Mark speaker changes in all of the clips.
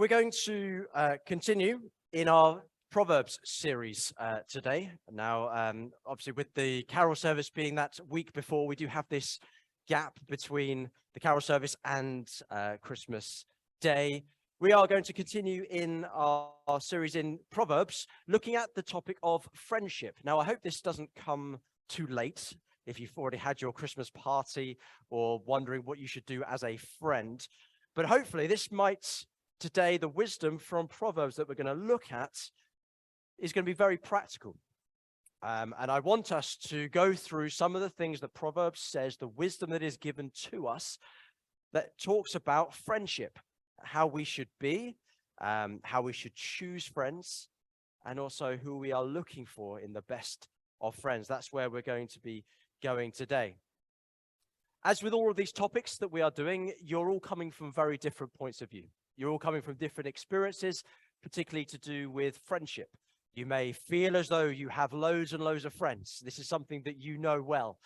Speaker 1: We're going to continue in our Proverbs series today. Now, obviously, with the carol service being that week before, we do have this gap between the carol service and Christmas Day. We are going to continue in our series in Proverbs, looking at the topic of friendship. Now, I hope this doesn't come too late if you've already had your Christmas party or wondering what you should do as a friend. But hopefully this might, today, the wisdom from Proverbs that we're going to look at is going to be very practical. And I want us to go through some of the things that Proverbs says, the wisdom that is given to us that talks about friendship, how we should be, how we should choose friends, and also who we are looking for in the best of friends. That's where we're going to be going today. As with all of these topics that we are doing, you're all coming from very different points of view. You're all coming from different experiences, particularly to do with friendship. You may feel as though you have loads and loads of friends. This is something that you know well.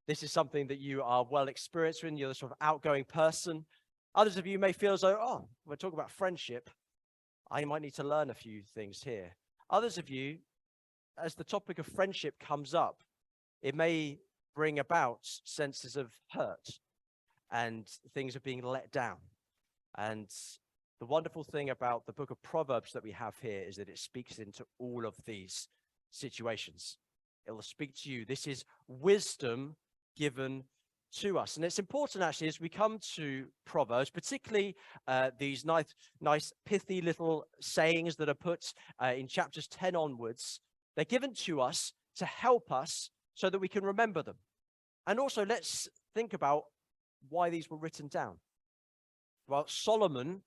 Speaker 1: This is something that you are well experienced in. You're the sort of outgoing person. Others of you may feel as though, oh, we're talking about friendship. I might need to learn a few things here. Others of you, as the topic of friendship comes up, it may bring about senses of hurt and things of being let down. And the wonderful thing about the book of Proverbs that we have here is that it speaks into all of these situations. It will speak to you. This is wisdom given to us. And it's important, actually, as we come to Proverbs, particularly these nice, pithy little sayings that are put in chapters 10 onwards. They're given to us to help us so that we can remember them. And also, let's think about why these were written down. Well, Solomon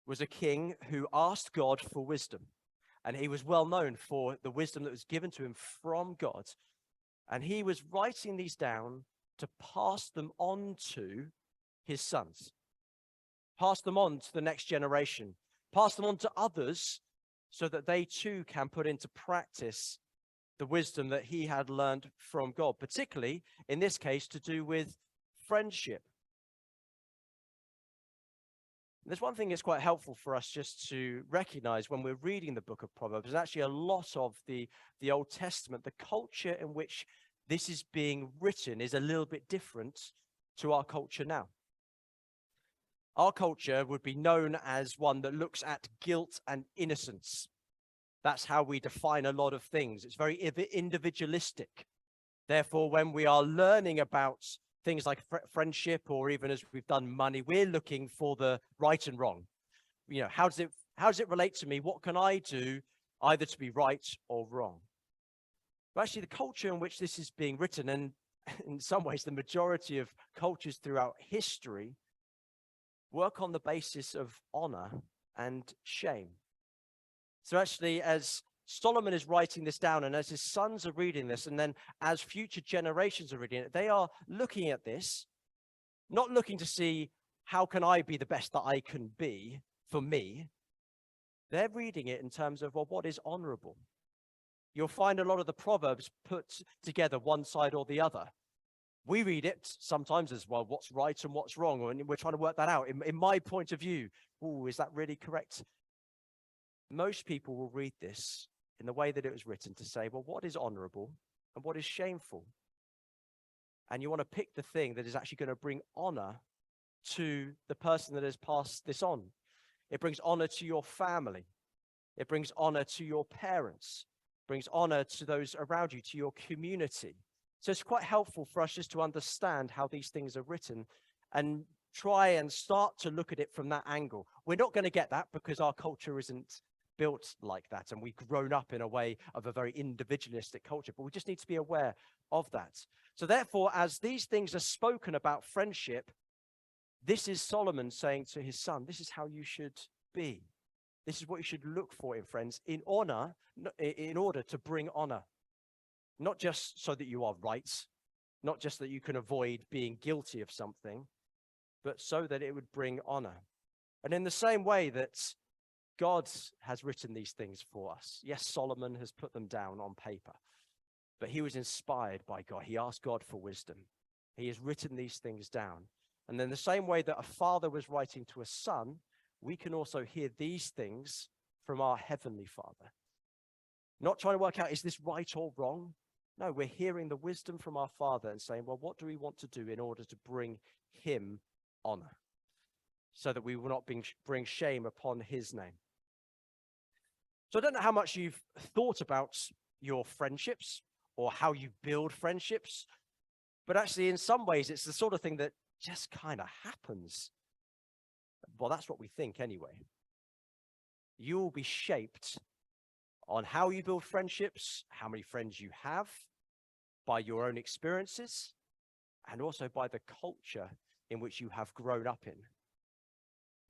Speaker 1: was a king who asked God for wisdom, and he was well known for the wisdom that was given to him from God. And he was writing these down to pass them on to his sons, pass them on to the next generation, pass them on to others so that they too can put into practice the wisdom that he had learned from God, particularly in this case to do with friendship. There's one thing that's quite helpful for us just to recognize when we're reading the book of Proverbs, and actually a lot of the Old Testament, the culture in which this is being written is a little bit different to our culture now. Our culture would be known as one that looks at guilt and innocence. That's how we define a lot of things. It's very individualistic. Therefore, when we are learning about things like friendship, or even as we've done money, we're looking for the right and wrong. You know, how does it relate to me? What can I do either to be right or wrong? But actually, the culture in which this is being written, and in some ways the majority of cultures throughout history, work on the basis of honor and shame. So actually, as Solomon is writing this down, and as his sons are reading this, and then as future generations are reading it, they are looking at this, not looking to see how can I be the best that I can be for me. They're reading it in terms of, well, what is honorable? You'll find a lot of the Proverbs put together one side or the other. We read it sometimes as, well, what's right and what's wrong, and we're trying to work that out. In my point of view, is that really correct? Most people will read this in the way that it was written to say, well, what is honorable and what is shameful? And you want to pick the thing that is actually going to bring honor to the person that has passed this on. It brings honor to your family. It brings honor to your parents. It brings honor to those around you, to your community. So it's quite helpful for us just to understand how these things are written and try and start to look at it from that angle. We're not going to get that because our culture isn't built like that, and we've grown up in a way of a very individualistic culture, but we just need to be aware of that. So therefore, as these things are spoken about friendship, this is Solomon saying to his son, this is how you should be. This is what you should look for in friends, in order to bring honor, not just so that you are right, not just that you can avoid being guilty of something, but so that it would bring honor. And in the same way that God has written these things for us. Yes, Solomon has put them down on paper, but he was inspired by God. He asked God for wisdom. He has written these things down. And then the same way that a father was writing to a son, we can also hear these things from our Heavenly Father. Not trying to work out, is this right or wrong? No, we're hearing the wisdom from our Father and saying, well, what do we want to do in order to bring him honor so that we will not bring shame upon his name? So I don't know how much you've thought about your friendships or how you build friendships, but actually in some ways it's the sort of thing that just kind of happens. Well, that's what we think anyway. You will be shaped on how you build friendships, how many friends you have, by your own experiences, and also by the culture in which you have grown up in.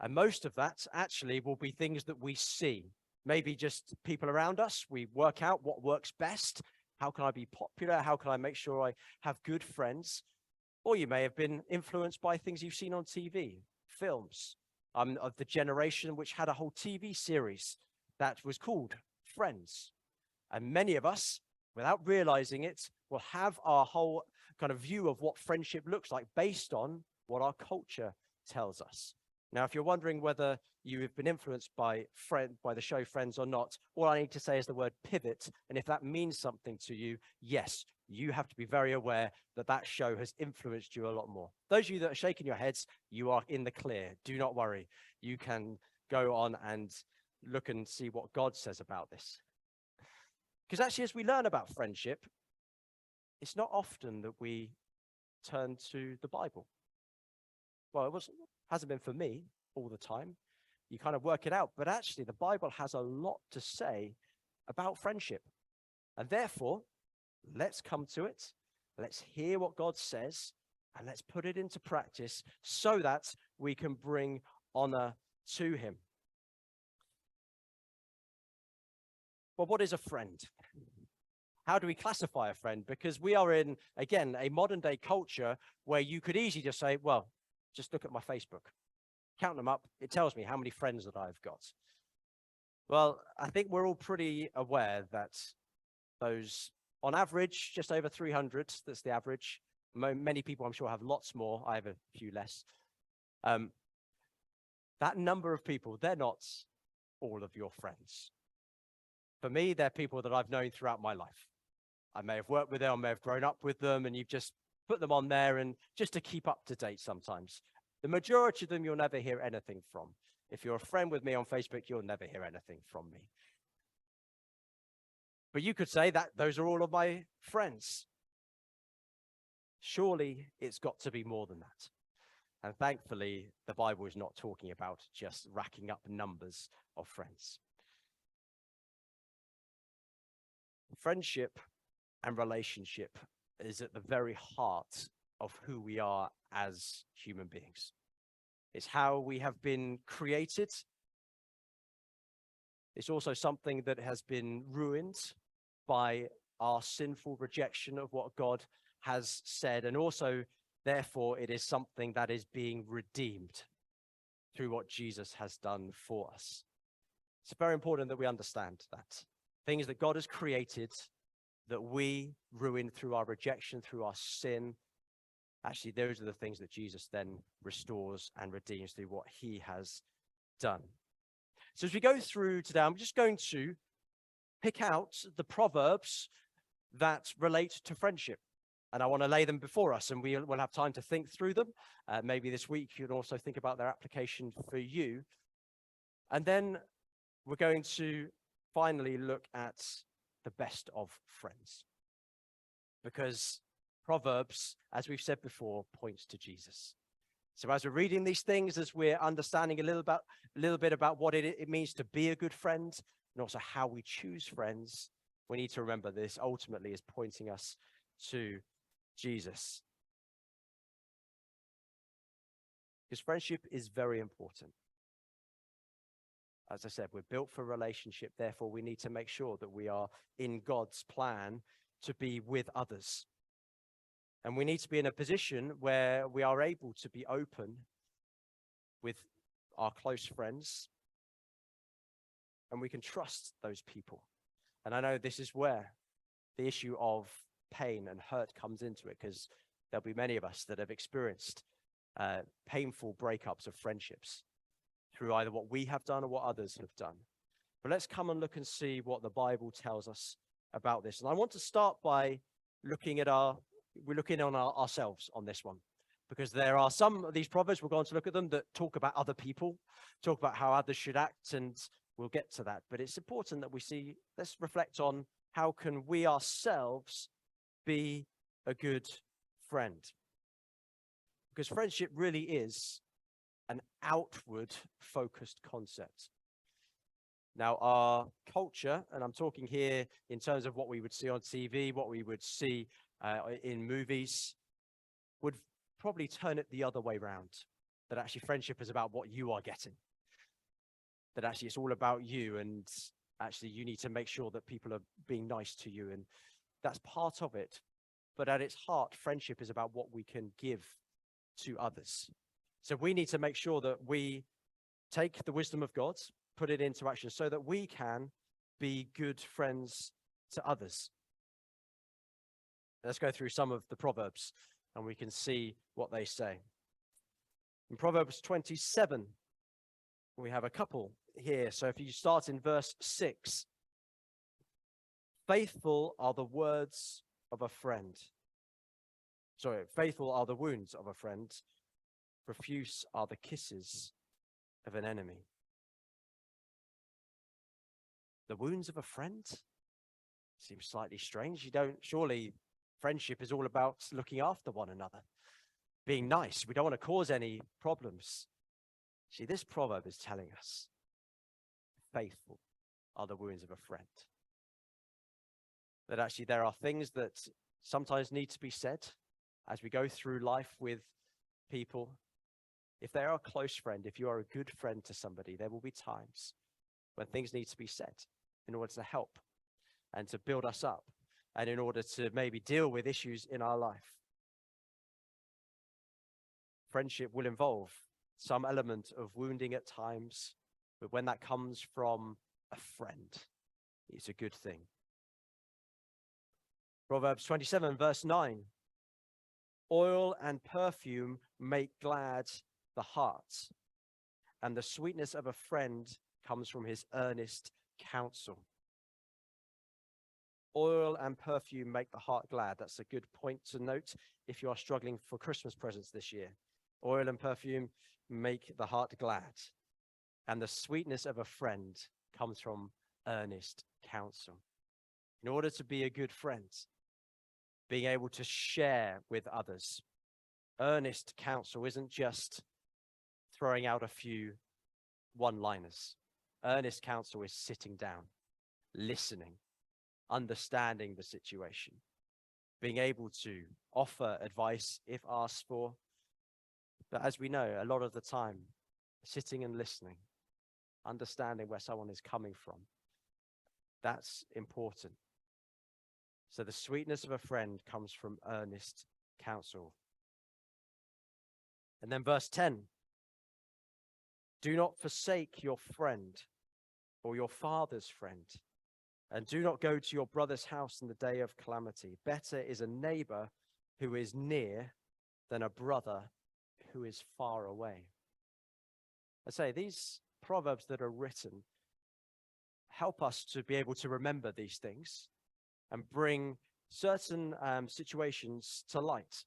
Speaker 1: And most of that actually will be things that we see. Maybe just people around us. We work out what works best. How can I be popular? How can I make sure I have good friends? Or you may have been influenced by things you've seen on TV, films. I'm of the generation which had a whole TV series that was called Friends. And many of us, without realizing it, will have our whole kind of view of what friendship looks like based on what our culture tells us. Now, if you're wondering whether you have been influenced by the show Friends or not, all I need to say is the word pivot. And if that means something to you, yes, you have to be very aware that that show has influenced you a lot more. Those of you that are shaking your heads, you are in the clear. Do not worry. You can go on and look and see what God says about this. Because actually, as we learn about friendship, it's not often that we turn to the Bible. Well, hasn't been for me all the time. You kind of work it out. But actually, the Bible has a lot to say about friendship. And therefore, let's come to it. Let's hear what God says, and let's put it into practice so that we can bring honor to him. Well, what is a friend? How do we classify a friend? Because we are in, again, a modern day culture where you could easily just say, well, just look at my Facebook. Count them up. It tells me how many friends that I've got. Well, I think we're all pretty aware that those, on average, just over 300, that's the average. Many people, I'm sure, have lots more. I have a few less. That number of people, they're not all of your friends. For me, they're people that I've known throughout my life. I may have worked with them, I may have grown up with them, and you've just put them on there and just to keep up to date sometimes. The majority of them, you'll never hear anything from. If you're a friend with me on Facebook, you'll never hear anything from me. But you could say that those are all of my friends. Surely it's got to be more than that. And thankfully, the Bible is not talking about just racking up numbers of friends. Friendship and relationship is at the very heart of who we are as human beings. It's how we have been created. It's also something that has been ruined by our sinful rejection of what God has said. And also, therefore, it is something that is being redeemed through what Jesus has done for us. It's very important that we understand that. Things that God has created that we ruin through our rejection, through our sin. Actually, those are the things that Jesus then restores and redeems through what he has done. So as we go through today, I'm just going to pick out the proverbs that relate to friendship. And I want to lay them before us, and we'll have time to think through them. Maybe this week you can also think about their application for you. And then we're going to finally look at the best of friends. Because Proverbs, as we've said before, points to Jesus. So as we're reading these things, as we're understanding a little bit about what it means to be a good friend, and also how we choose friends, we need to remember this ultimately is pointing us to Jesus. Because friendship is very important. As I said, we're built for relationship. Therefore, we need to make sure that we are in God's plan to be with others. And we need to be in a position where we are able to be open with our close friends. And we can trust those people. And I know this is where the issue of pain and hurt comes into it, because there'll be many of us that have experienced painful breakups of friendships through either what we have done or what others have done. But let's come and look and see what the Bible tells us about this. And I want to start by looking on ourselves on this one, because there are some of these proverbs, we're going to look at them, that talk about other people, talk about how others should act, and we'll get to that. But it's important that let's reflect on how can we ourselves be a good friend. Because friendship really is an outward focused concept. Now, our culture, and I'm talking here in terms of what we would see on TV, what we would see in movies, would probably turn it the other way around. That actually friendship is about what you are getting. That actually it's all about you, and actually you need to make sure that people are being nice to you, and that's part of it. But at its heart, friendship is about what we can give to others. So we need to make sure that we take the wisdom of God, put it into action so that we can be good friends to others. Let's go through some of the Proverbs and we can see what they say. In Proverbs 27, we have a couple here. So if you start in verse 6, faithful are the words of a friend. Sorry, faithful are the wounds of a friend. Profuse are the kisses of an enemy. The wounds of a friend seems slightly strange. Surely friendship is all about looking after one another, being nice. We don't want to cause any problems. See, this proverb is telling us faithful are the wounds of a friend. That actually there are things that sometimes need to be said as we go through life with people. If they are a close friend, if you are a good friend to somebody, there will be times when things need to be said in order to help and to build us up and in order to maybe deal with issues in our life. Friendship will involve some element of wounding at times, but when that comes from a friend, it's a good thing. Proverbs 27, verse 9. Oil and perfume make glad the heart, and the sweetness of a friend comes from his earnest counsel. Oil and perfume make the heart glad. That's a good point to note if you are struggling for Christmas presents this year. Oil and perfume make the heart glad, and the sweetness of a friend comes from earnest counsel. In order to be a good friend, being able to share with others, earnest counsel isn't just throwing out a few one-liners. Earnest counsel is sitting down, listening, understanding the situation, being able to offer advice if asked for. But as we know, a lot of the time, sitting and listening, understanding where someone is coming from, that's important. So the sweetness of a friend comes from earnest counsel. And then verse 10, do not forsake your friend or your father's friend, and do not go to your brother's house in the day of calamity. Better is a neighbor who is near than a brother who is far away. I say these proverbs that are written help us to be able to remember these things and bring certain situations to light.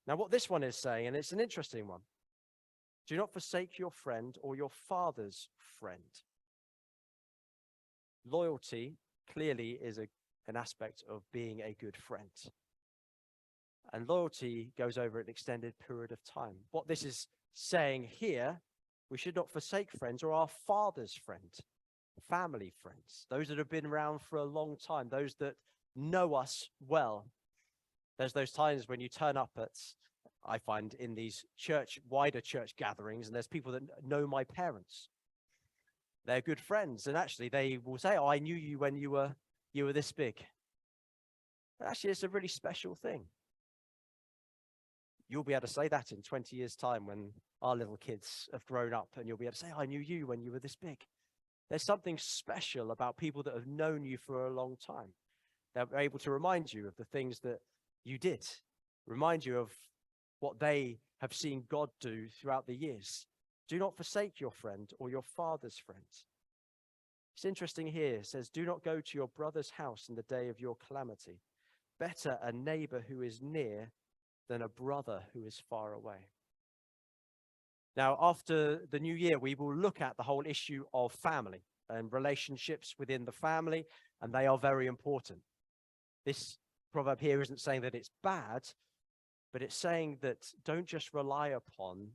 Speaker 1: Now, what this one is saying, and it's an interesting one, do not forsake your friend or your father's friend. Loyalty clearly is an aspect of being a good friend. And loyalty goes over an extended period of time. What this is saying here, we should not forsake friends or our father's friend, family friends, those that have been around for a long time, those that know us well. There's those times when you turn up at, I find, in these wider church gatherings, and there's people that know my parents. They're good friends, and actually they will say, oh, I knew you when you were this big. Actually, it's a really special thing. You'll be able to say that in 20 years' time when our little kids have grown up, and you'll be able to say, I knew you when you were this big. There's something special about people that have known you for a long time. They're able to remind you of the things that you did, remind you of what they have seen God do throughout the years. Do not forsake your friend or your father's friend. It's interesting here. It says, do not go to your brother's house in the day of your calamity. Better a neighbor who is near than a brother who is far away. Now, after the new year, we will look at the whole issue of family and relationships within the family, and they are very important. This proverb here isn't saying that it's bad, but it's saying that don't just rely upon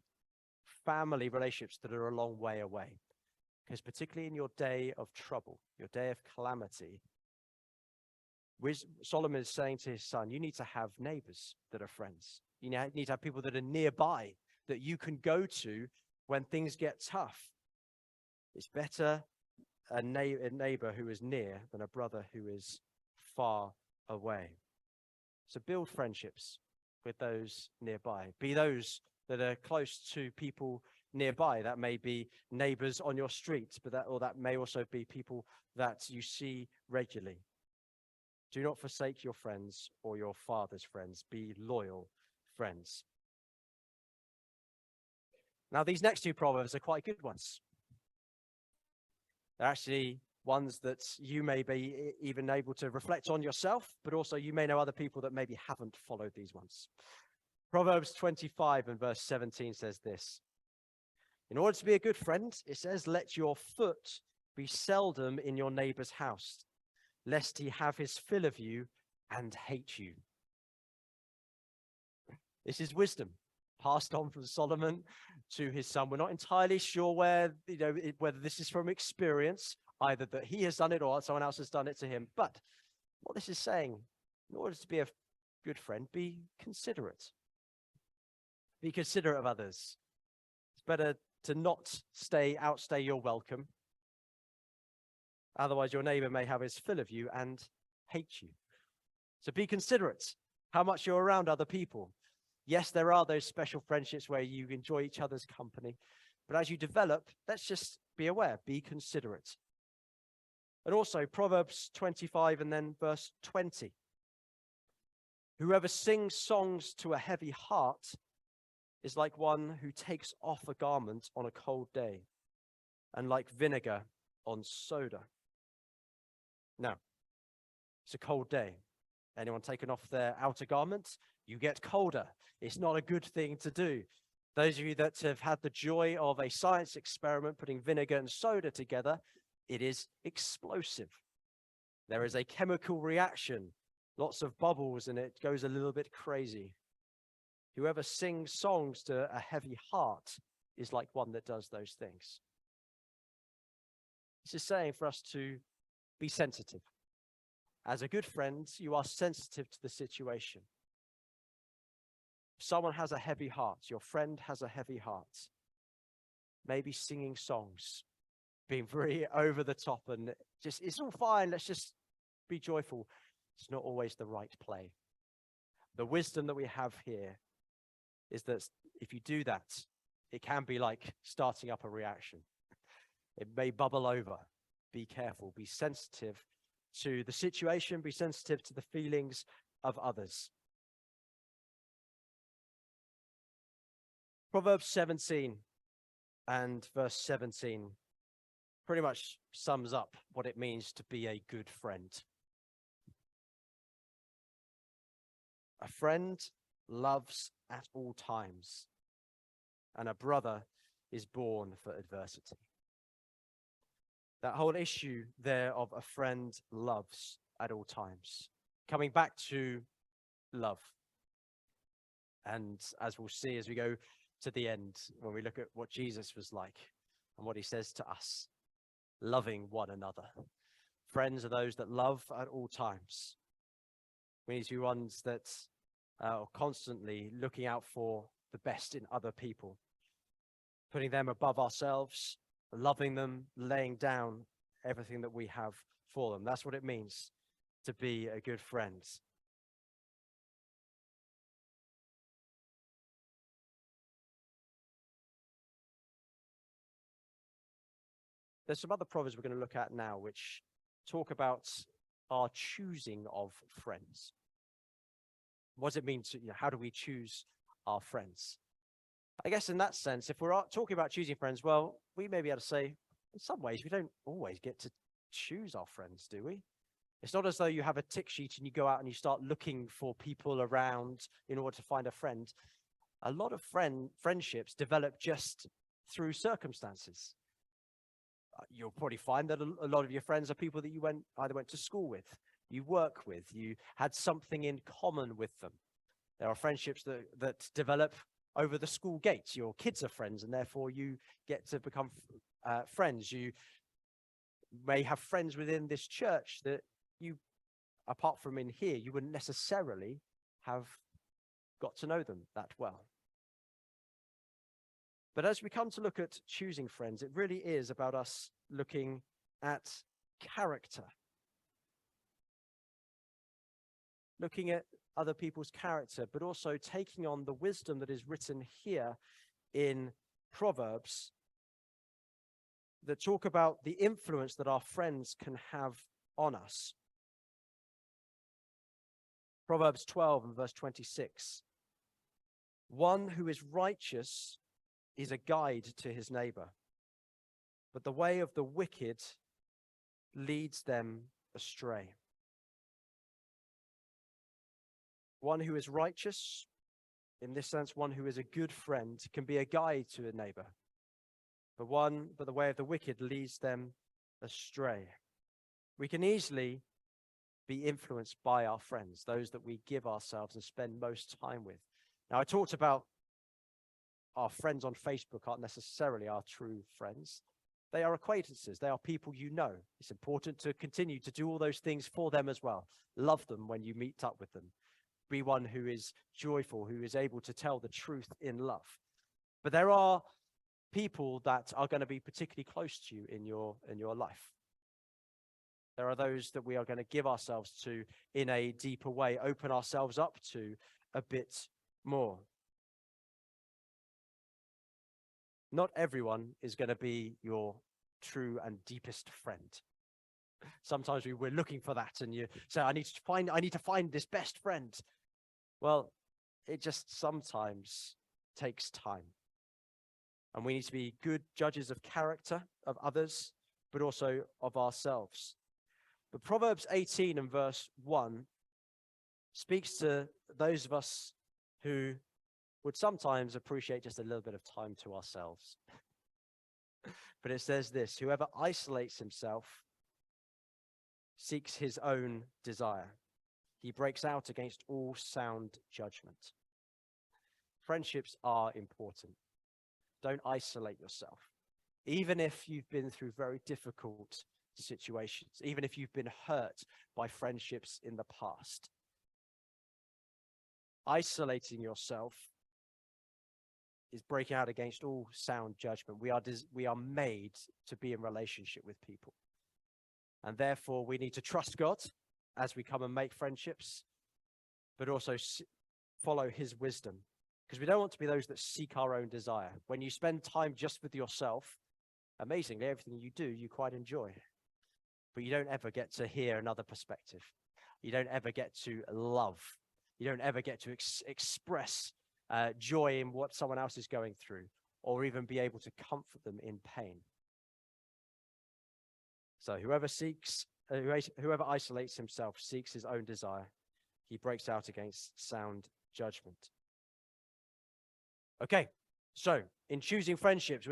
Speaker 1: family relationships that are a long way away. Because particularly in your day of trouble, your day of calamity, Solomon is saying to his son, you need to have neighbors that are friends. You need to have people that are nearby that you can go to when things get tough. It's better a neighbor who is near than a brother who is far away. So build friendships with those nearby. Be those that are close to people nearby. That may be neighbors on your street, but that may also be people that you see regularly. Do not forsake your friends or your father's friends. Be loyal friends. Now, these next two proverbs are quite good ones. They're actually ones that you may be even able to reflect on yourself, but also you may know other people that maybe haven't followed these ones. Proverbs 25 and verse 17 says this. In order to be a good friend, it says, let your foot be seldom in your neighbor's house, lest he have his fill of you and hate you. This is wisdom passed on from Solomon to his son. We're not entirely sure whether this is from experience, either that he has done it or someone else has done it to him. But what this is saying, in order to be a good friend, be considerate. Be considerate of others. It's better to not outstay your welcome. Otherwise, your neighbor may have his fill of you and hate you. So be considerate how much you're around other people. Yes, there are those special friendships where you enjoy each other's company. But as you develop, let's just be aware, be considerate. And also Proverbs 25 and then verse 20. Whoever sings songs to a heavy heart is like one who takes off a garment on a cold day, and like vinegar on soda. Now, it's a cold day. Anyone taken off their outer garments? You get colder. It's not a good thing to do. Those of you that have had the joy of a science experiment putting vinegar and soda together, it is explosive. There is a chemical reaction, lots of bubbles, and it goes a little bit crazy. Whoever sings songs to a heavy heart is like one that does those things. This is saying for us to be sensitive. As a good friend, you are sensitive to the situation. If someone has a heavy heart, your friend has a heavy heart, maybe singing songs, being very over the top and just, it's all fine, let's just be joyful. It's not always the right play. The wisdom that we have here is that if you do that, it can be like starting up a reaction. It may bubble over. Be careful, be sensitive to the situation, be sensitive to the feelings of others. Proverbs 17 and verse 17 pretty much sums up what it means to be a good friend. A friend loves at all times, and a brother is born for adversity. That whole issue there of a friend loves at all times. Coming back to love. And as we'll see as we go to the end, when we look at what Jesus was like and what he says to us, loving one another. Friends are those that love at all times. We need to be ones that are constantly looking out for the best in other people, putting them above ourselves, loving them, laying down everything that we have for them. That's what it means to be a good friend. There's some other proverbs we're going to look at now which talk about our choosing of friends. What does it mean to, how do we choose our friends? I guess in that sense, if we're talking about choosing friends, well, we may be able to say, in some ways, we don't always get to choose our friends, do we? It's not as though you have a tick sheet and you go out and you start looking for people around in order to find a friend. A lot of friendships develop just through circumstances. You'll probably find that a lot of your friends are people that you either went to school with, you work with, you had something in common with them. There are friendships that develop over the school gates. Your kids are friends, and therefore you get to become friends. You may have friends within this church that you, apart from in here, you wouldn't necessarily have got to know them that well. But as we come to look at choosing friends, it really is about us looking at character. Looking at other people's character, but also taking on the wisdom that is written here in Proverbs that talk about the influence that our friends can have on us. Proverbs 12 and verse 26. One who is righteous is a guide to his neighbor, but the way of the wicked leads them astray. One who is righteous, in this sense, one who is a good friend, can be a guide to a neighbor, but the way of the wicked leads them astray. We can easily be influenced by our friends, those that we give ourselves and spend most time with. Now, I talked about our friends on Facebook aren't necessarily our true friends. They are acquaintances. They are people you know. It's important to continue to do all those things for them as well. Love them when you meet up with them. Be one who is joyful, who is able to tell the truth in love. But there are people that are going to be particularly close to you in your life. There are those that we are going to give ourselves to in a deeper way, open ourselves up to a bit more. Not everyone is going to be your true and deepest friend. Sometimes we're looking for that, and you say, I need to find this best friend. Well, it just sometimes takes time. And we need to be good judges of character of others, but also of ourselves. But Proverbs 18 and verse 1 speaks to those of us who would sometimes appreciate just a little bit of time to ourselves. But it says this: whoever isolates himself seeks his own desire. He breaks out against all sound judgment. Friendships are important. Don't isolate yourself. Even if you've been through very difficult situations, even if you've been hurt by friendships in the past, isolating yourself is breaking out against all sound judgment. We are made to be in relationship with people. And therefore, we need to trust God as we come and make friendships, but also follow his wisdom. Because we don't want to be those that seek our own desire. When you spend time just with yourself, amazingly, everything you do, you quite enjoy. But you don't ever get to hear another perspective. You don't ever get to love. You don't ever get to express joy in what someone else is going through, or even be able to comfort them in pain. So whoever isolates himself seeks his own desire. He breaks out against sound judgment. Okay, so in choosing friendships,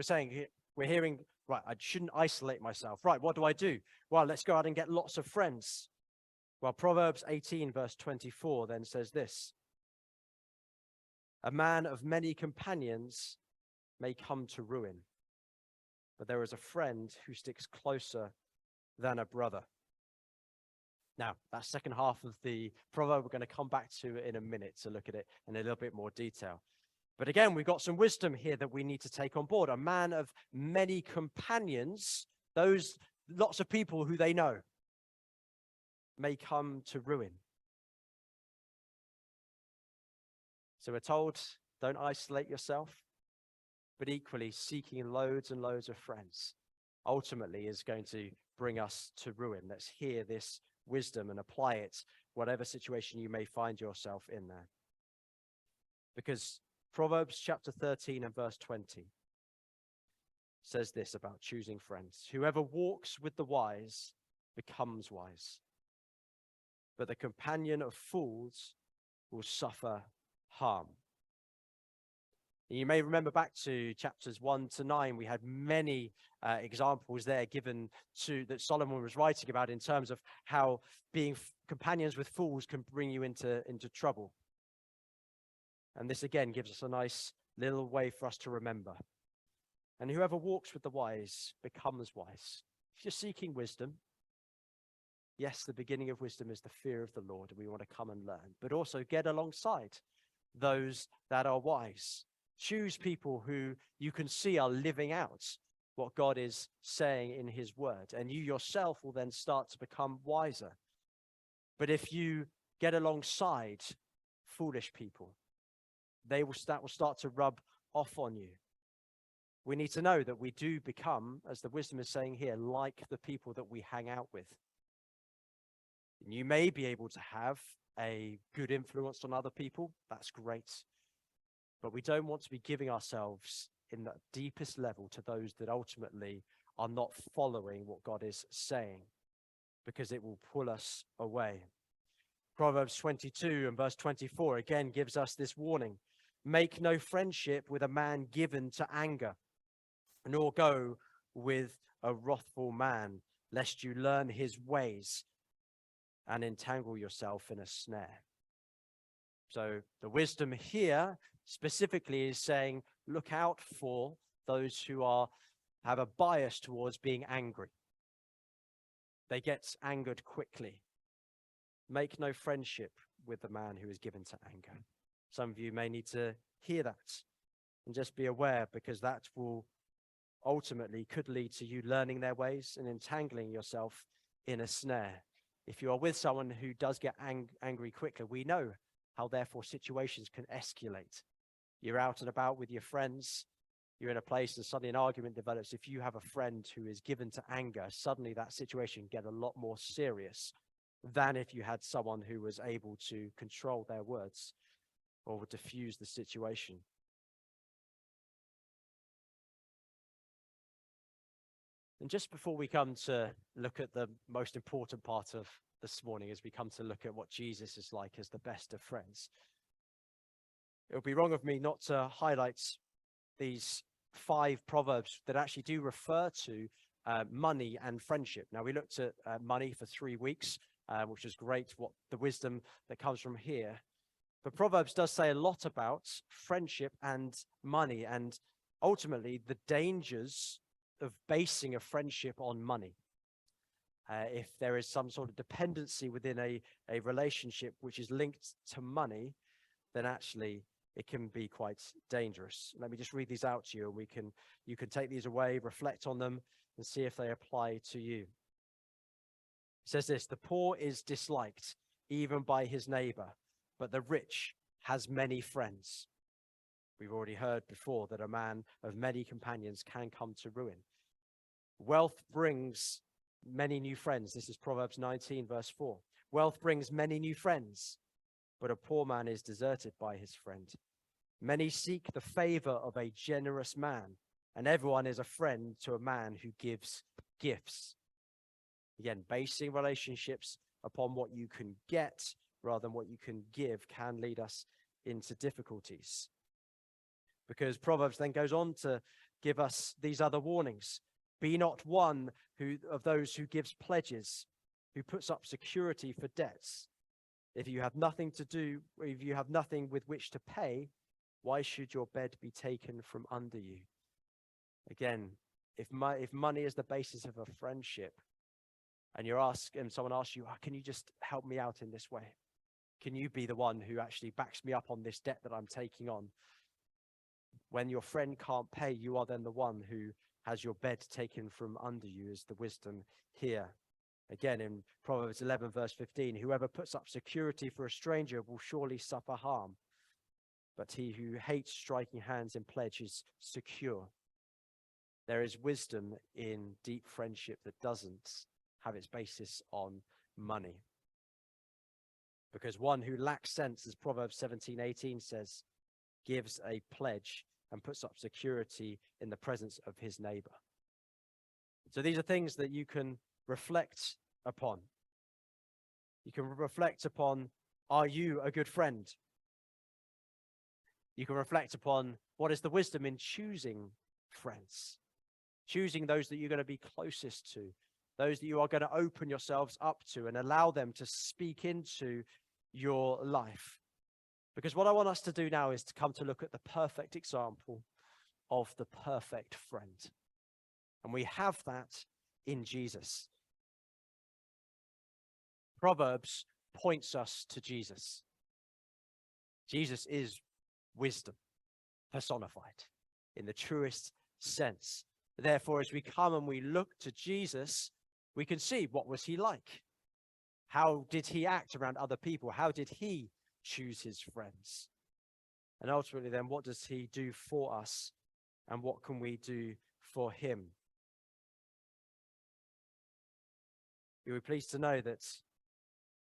Speaker 1: we're hearing, right, I shouldn't isolate myself. Right, what do I do? Well, let's go out and get lots of friends. Well, Proverbs 18 verse 24 then says this: a man of many companions may come to ruin, but there is a friend who sticks closer than a brother. Now, that second half of the proverb we're going to come back to in a minute to look at it in a little bit more detail. But again, we've got some wisdom here that we need to take on board. A man of many companions, those lots of people who they know, may come to ruin. So we're told, don't isolate yourself, but equally seeking loads and loads of friends ultimately is going to bring us to ruin. Let's hear this wisdom and apply it, whatever situation you may find yourself in there. Because Proverbs chapter 13 and verse 20 says this about choosing friends. Whoever walks with the wise becomes wise, but the companion of fools will suffer harm. You may remember back to chapters 1 to 9, we had many examples there given to that Solomon was writing about in terms of how being companions with fools can bring you into trouble. And this again gives us a nice little way for us to remember. And whoever walks with the wise becomes wise. If you're seeking wisdom, yes, the beginning of wisdom is the fear of the Lord, and we want to come and learn, but also get alongside those that are wise. Choose people who you can see are living out what God is saying in his word, and you yourself will then start to become wiser. But if you get alongside foolish people, that will start to rub off on you. We need to know that we do become, as the wisdom is saying here, like the people that we hang out with. And you may be able to have a good influence on other people. That's great. But we don't want to be giving ourselves in the deepest level to those that ultimately are not following what God is saying, because it will pull us away. Proverbs 22 and verse 24 again gives us this warning. Make no friendship with a man given to anger, nor go with a wrathful man, lest you learn his ways and entangle yourself in a snare. So the wisdom here specifically is saying, look out for those who have a bias towards being angry. They get angered quickly. Make no friendship with the man who is given to anger. Some of you may need to hear that and just be aware, because that will ultimately could lead to you learning their ways and entangling yourself in a snare. If you are with someone who does get angry quickly, we know how therefore situations can escalate. You're out and about with your friends, you're in a place and suddenly an argument develops. If you have a friend who is given to anger, suddenly that situation get a lot more serious than if you had someone who was able to control their words or diffuse the situation. And just before we come to look at the most important part of this morning, as we come to look at what Jesus is like as the best of friends, it would be wrong of me not to highlight these 5 proverbs that actually do refer to money and friendship. Now, we looked at money for 3 weeks, which is great, what the wisdom that comes from here. But Proverbs does say a lot about friendship and money, and ultimately the dangers of basing a friendship on money. If there is some sort of dependency within a relationship which is linked to money, then actually it can be quite dangerous. Let me just read these out to you, and you can take these away, reflect on them, and see if they apply to you. It says this: the poor is disliked even by his neighbor, but the rich has many friends. We've already heard before that a man of many companions can come to ruin. Wealth brings many new friends. This is Proverbs 19, verse 4. Wealth brings many new friends, but a poor man is deserted by his friend. Many seek the favor of a generous man, and everyone is a friend to a man who gives gifts. Again, basing relationships upon what you can get rather than what you can give can lead us into difficulties. Because Proverbs then goes on to give us these other warnings. Be not one of those who gives pledges, who puts up security for debts. If you have nothing to do, or if you have nothing with which to pay, why should your bed be taken from under you? Again, if money is the basis of a friendship, and someone asks you, can you just help me out in this way? Can you be the one who actually backs me up on this debt that I'm taking on? When your friend can't pay, you are then the one who has your bed taken from under you, is the wisdom here. Again, in Proverbs 11, verse 15, whoever puts up security for a stranger will surely suffer harm, but he who hates striking hands in pledge is secure. There is wisdom in deep friendship that doesn't have its basis on money. Because one who lacks sense, as Proverbs 17:18 says, gives a pledge and puts up security in the presence of his neighbor. So these are things that you can reflect upon. You can reflect upon, are you a good friend? You can reflect upon, what is the wisdom in choosing friends? Choosing those that you're going to be closest to, those that you are going to open yourselves up to and allow them to speak into your life. Because what I want us to do now is to come to look at the perfect example of the perfect friend. And we have that in Jesus. Proverbs points us to Jesus. Jesus is wisdom personified in the truest sense. Therefore, as we come and we look to Jesus, we can see, what was he like? How did he act around other people? How did he choose his friends? And ultimately then, what does he do for us? And what can we do for him? You'll be pleased to know that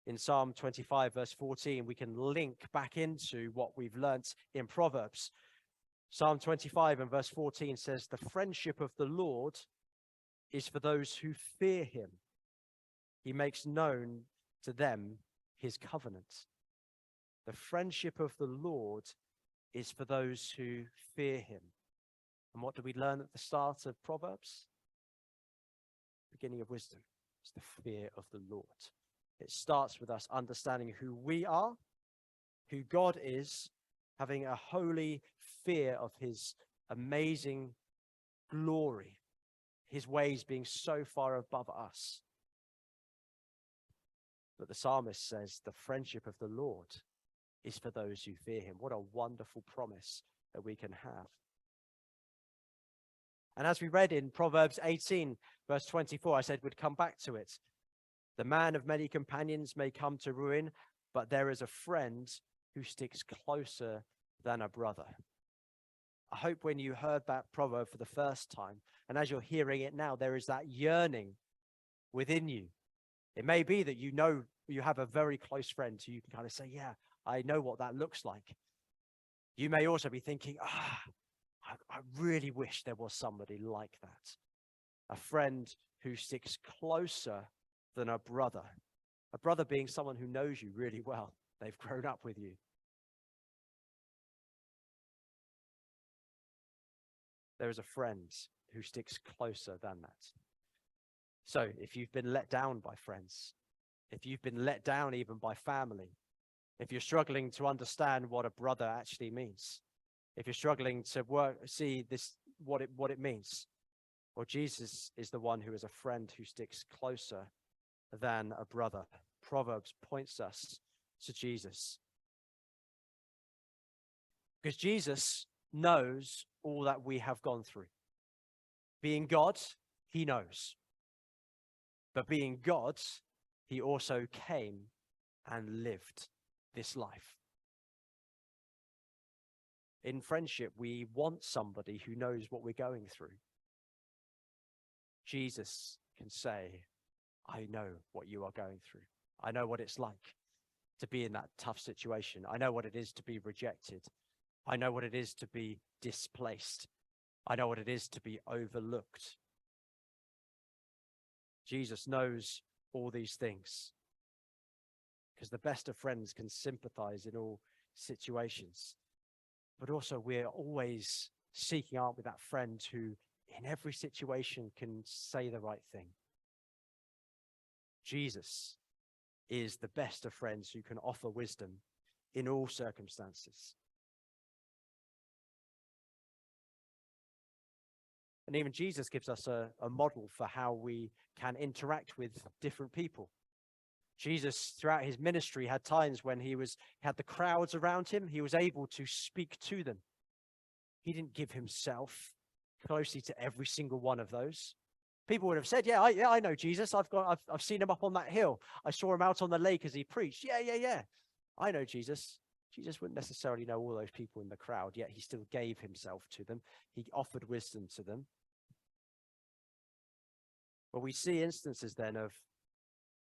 Speaker 1: in Psalm 25, verse 14, we can link back into what we've learnt in Proverbs. Psalm 25 and verse 14 says, "The friendship of the Lord is for those who fear him. He makes known to them his covenant." The friendship of the Lord is for those who fear him. And what do we learn at the start of Proverbs? Beginning of wisdom is the fear of the Lord. It starts with us understanding who we are, who God is, having a holy fear of his amazing glory, his ways being so far above us. But the psalmist says the friendship of the Lord is for those who fear him. What a wonderful promise that we can have. And as we read in Proverbs 18, verse 24, I said we'd come back to it. The man of many companions may come to ruin, but there is a friend who sticks closer than a brother. I hope when you heard that proverb for the first time, and as you're hearing it now, there is that yearning within you. It may be that you know you have a very close friend who you can kind of say, yeah, I know what that looks like. You may also be thinking, I really wish there was somebody like that. A friend who sticks closer than a brother. A brother being someone who knows you really well. They've grown up with you. There is a friend who sticks closer than that. So if you've been let down by friends, if you've been let down even by family, if you're struggling to understand what a brother actually means, if you're struggling to see this, what it means, well, Jesus is the one who is a friend who sticks closer than a brother. Proverbs points us to Jesus. Because Jesus knows all that we have gone through. Being God, he knows. But being God, he also came and lived this life. In friendship, we want somebody who knows what we're going through. Jesus can say, I know what you are going through. I know what it's like to be in that tough situation. I know what it is to be rejected. I know what it is to be displaced. I know what it is to be overlooked. Jesus knows all these things because the best of friends can sympathize in all situations. But also we're always seeking out with that friend who in every situation can say the right thing. Jesus is the best of friends who can offer wisdom in all circumstances. And even Jesus gives us a model for how we can interact with different people. Jesus, throughout his ministry, had times when he had the crowds around him. He was able to speak to them. He didn't give himself closely to every single one of those. People would have said, yeah, I know Jesus. I've seen him up on that hill. I saw him out on the lake as he preached. Yeah. I know Jesus. Jesus wouldn't necessarily know all those people in the crowd, yet he still gave himself to them. He offered wisdom to them. But we see instances then of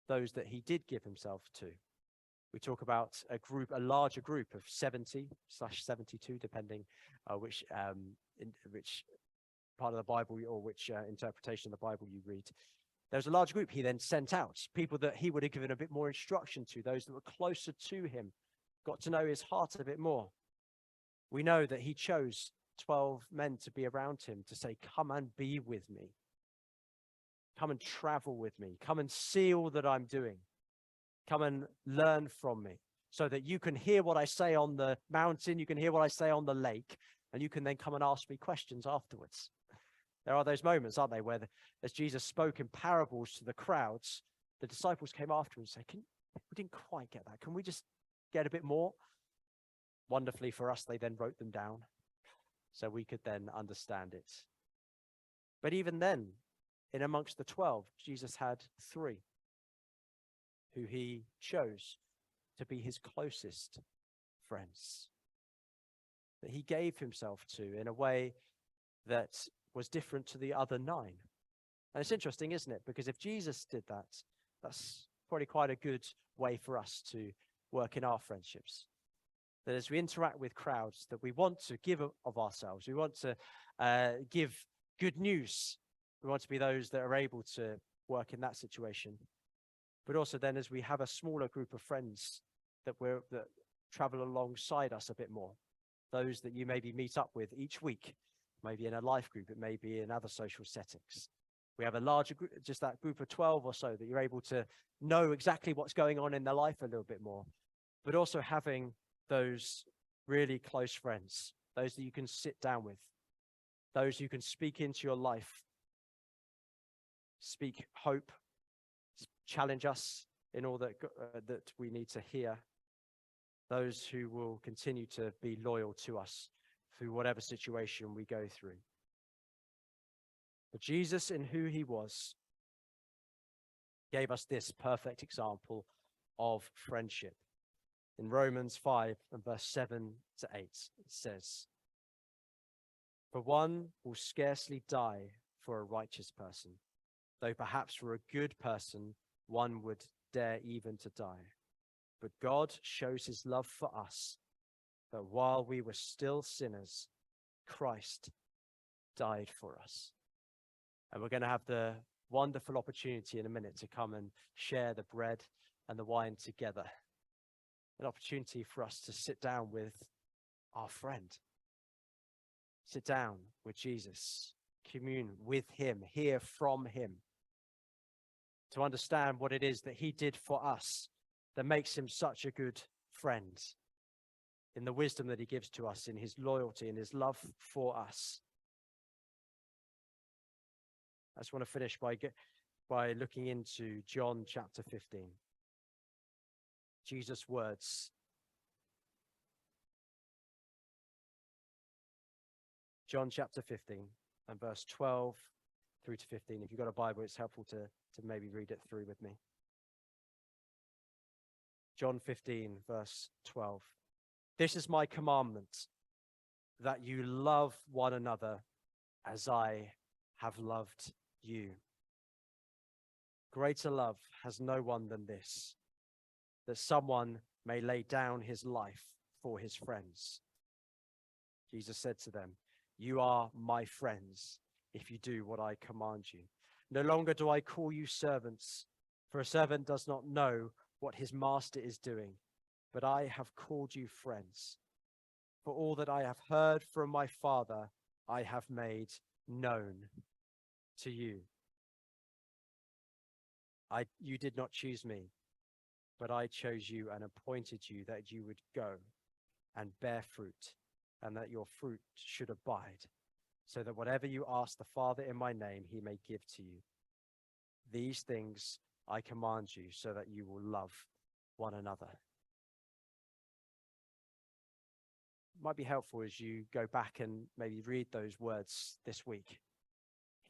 Speaker 1: those that he did give himself to. We talk about a larger group of 70/72, depending which part of the Bible or which interpretation of the Bible you read. There was a large group he then sent out, people that he would have given a bit more instruction to, those that were closer to him, got to know his heart a bit more. We know that he chose 12 men to be around him to say, come and be with me. Come and travel with me. Come and see all that I'm doing. Come and learn from me so that you can hear what I say on the mountain. You can hear what I say on the lake, and you can then come and ask me questions afterwards. There are those moments, aren't they, where as Jesus spoke in parables to the crowds, the disciples came after him and said, we didn't quite get that. Can we just get a bit more? Wonderfully for us, they then wrote them down so we could then understand it. But even then, in amongst the 12, Jesus had 3 who he chose to be his closest friends, that he gave himself to in a way that was different to the other 9. And it's interesting, isn't it? Because if Jesus did that, that's probably quite a good way for us to work in our friendships. That as we interact with crowds, that we want to give of ourselves. We want to give good news. We want to be those that are able to work in that situation. But also then as we have a smaller group of friends that travel alongside us a bit more, those that you maybe meet up with each week, maybe in a life group, it may be in other social settings. We have a larger group, just that group of 12 or so, that you're able to know exactly what's going on in their life a little bit more, but also having those really close friends, those that you can sit down with, those who can speak into your life, speak hope, challenge us in all that we need to hear, those who will continue to be loyal to us through whatever situation we go through. But Jesus, in who he was, gave us this perfect example of friendship. In Romans 5 and verse 7 to 8, it says, "For one will scarcely die for a righteous person, though perhaps for a good person one would dare even to die. But God shows his love for us, that while we were still sinners, Christ died for us." And we're going to have the wonderful opportunity in a minute to come and share the bread and the wine together. An opportunity for us to sit down with our friend. Sit down with Jesus, commune with him, hear from him, to understand what it is that he did for us that makes him such a good friend, in the wisdom that he gives to us, in his loyalty, in his love for us. I just want to finish by looking into John chapter 15. Jesus' words. John chapter 15 and verse 12 through to 15. If you've got a Bible, it's helpful to maybe read it through with me. John 15, verse 12. "This is my commandment, that you love one another as I have loved you. Greater love has no one than this, that someone may lay down his life for his friends." Jesus said to them, "You are my friends if you do what I command you. No longer do I call you servants, for a servant does not know what his master is doing, but I have called you friends. For all that I have heard from my Father, I have made known to you. You did not choose me, but I chose you and appointed you that you would go and bear fruit, and that your fruit should abide, so that whatever you ask the Father in my name, he may give to you. These things I command you, so that you will love one another." It might be helpful as you go back and maybe read those words this week.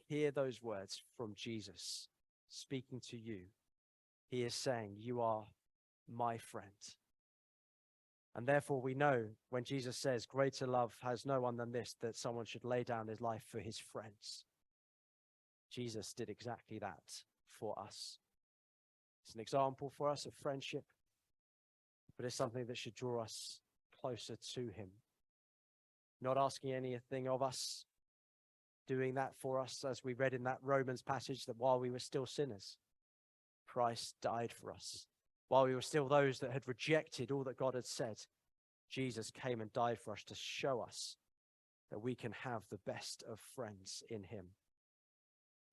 Speaker 1: Hear those words from Jesus speaking to you. He is saying, "You are my friend." And therefore we know when Jesus says, "Greater love has no one than this, that someone should lay down his life for his friends." Jesus did exactly that for us. It's an example for us of friendship. but it's something that should draw us closer to him. Not asking anything of us, doing that for us, as we read in that Romans passage, that while we were still sinners, Christ died for us. While we were still those that had rejected all that God had said, Jesus came and died for us to show us that we can have the best of friends in him.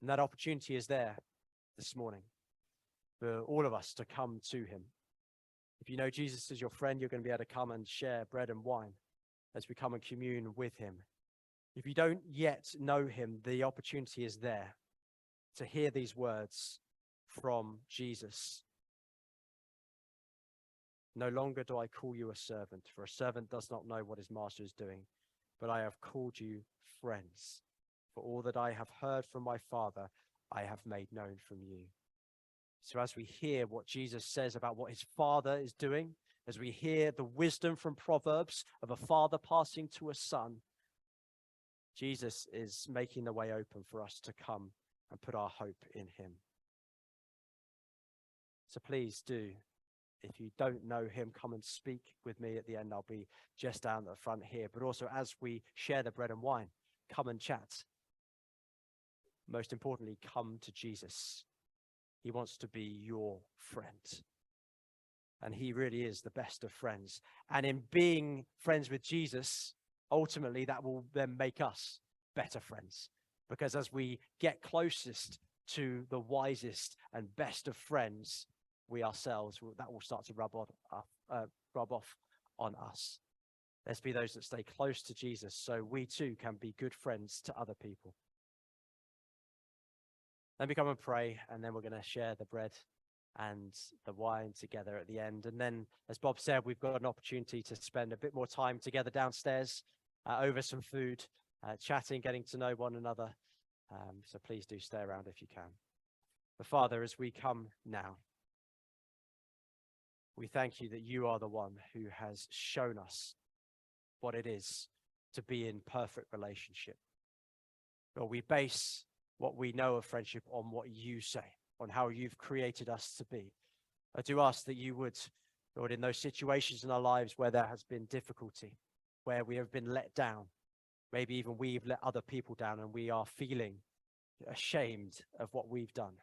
Speaker 1: And that opportunity is there this morning for all of us to come to him. If you know Jesus as your friend, you're going to be able to come and share bread and wine as we come and commune with him. If you don't yet know him, the opportunity is there to hear these words from Jesus. No longer do I call you a servant, for a servant does not know what his master is doing, but I have called you friends. For all that I have heard from my Father, I have made known from you. So as we hear what Jesus says about what his Father is doing, as we hear the wisdom from Proverbs of a father passing to a son, Jesus is making the way open for us to come and put our hope in him. So please do, if you don't know him, come and speak with me at the end. I'll be just down at the front here. But also as we share the bread and wine, come and chat. Most importantly, come to Jesus. He wants to be your friend. And he really is the best of friends. And in being friends with Jesus, ultimately that will then make us better friends. Because as we get closest to the wisest and best of friends, we ourselves, that will start to rub off on us. Let's be those that stay close to Jesus so we too can be good friends to other people. Let me come and pray, and then we're going to share the bread and the wine together at the end. And then, as Bob said, we've got an opportunity to spend a bit more time together downstairs over some food, chatting, getting to know one another. So please do stay around if you can. But Father, as we come now, we thank you that you are the one who has shown us what it is to be in perfect relationship. Lord, we base what we know of friendship on what you say, on how you've created us to be. I do ask that you would, Lord, in those situations in our lives where there has been difficulty, where we have been let down, maybe even we've let other people down and we are feeling ashamed of what we've done.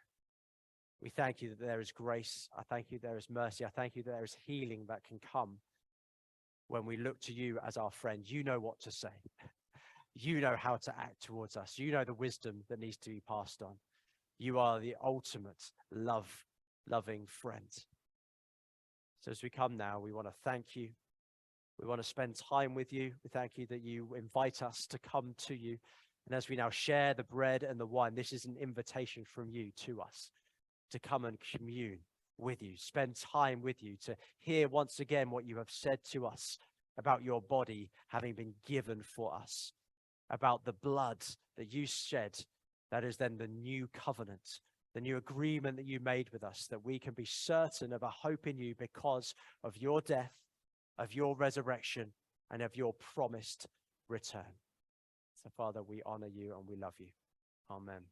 Speaker 1: We thank you that there is grace. I thank you there is mercy. I thank you there is healing that can come when we look to you as our friend. You know what to say. You know how to act towards us. You know the wisdom that needs to be passed on. You are the ultimate loving friend. So as we come now, we want to thank you. We want to spend time with you. We thank you that you invite us to come to you. And as we now share the bread and the wine, this is an invitation from you to us to come and commune with you, spend time with you, to hear once again what you have said to us about your body having been given for us, about the blood that you shed, that is then the new covenant, the new agreement that you made with us, that we can be certain of a hope in you because of your death, of your resurrection, and of your promised return. So, Father, we honor you and we love you. Amen.